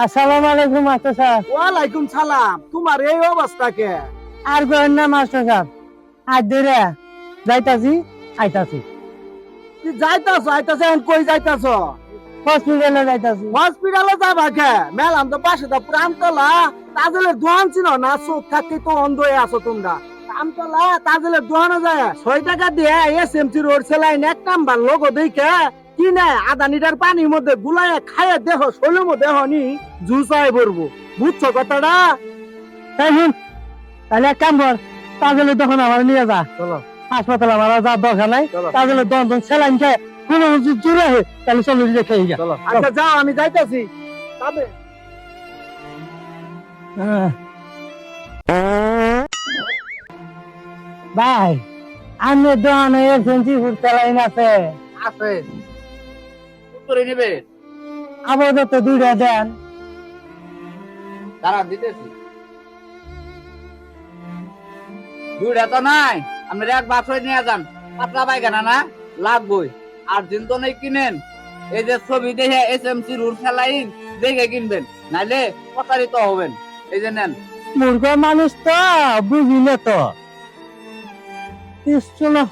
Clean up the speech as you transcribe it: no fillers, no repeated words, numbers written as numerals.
আসসালামু আলাইকুম মাস্টার সাহেব। ওয়ালাইকুম সালাম। তোমার এই অবস্থা কে? আর করেন না মাস্টার সাহেব, আজ ধরে যাইতাছি আইতাছি, তুই আইতাছ এখন কই যাইতাছ? হসপিটালে যাইতাছি। হসপিটালে যাবা কে? মেলাম তো পাশে তো প্রাণতলা তাজেলের দোকান ছিল না, চোখ থাকতে তো অন্ধ হয়ে আছো তোমরা। প্রাণতলা তাজেলের দোকানে যায় 6 টাকা দিয়ে SMC road saline 1 number logo দেখে কিনে আধা লিটার পানির মধ্যে গুলায় খাইয়ে দেখো, শরীরের মধ্যে হনি জুসায় পড়বো। বুঝছো কথাটা? তাই শুন, তাহলে এক কাম কর, তাজলে তখন আমার নিয়ে যা, চলো হাসপাতালে আমার আর যাওয়ার দরকার নাই। চলো তাজলে দন সেলাইন খেয়ে কোনো কিছু জুড়ে হয় তাহলে চলো যে খেয়ে যা। চলো। আচ্ছা যাও, আমি যাইতাছি। তবে ভাই, আমার দোকানে এসেন্সি ফুড সেলাইন আছে, আছে করে নেবে। আপাতত 2টা দেন। তারা দিতেছি। 2টা তো নাই, আপনি এক বাক্স নিয়ে যান। পাতলা পায়খানা না লাগবই। আর দিন তো নেই কিনেন, এই যে ছবি দেখে এসএমসি রুল সেলাইন দেখে কিনবেন, নাইলে প্রতারিত হবেন। এই যে নেন। মূর্খ মানুষ তো বুঝি না তো। চলো।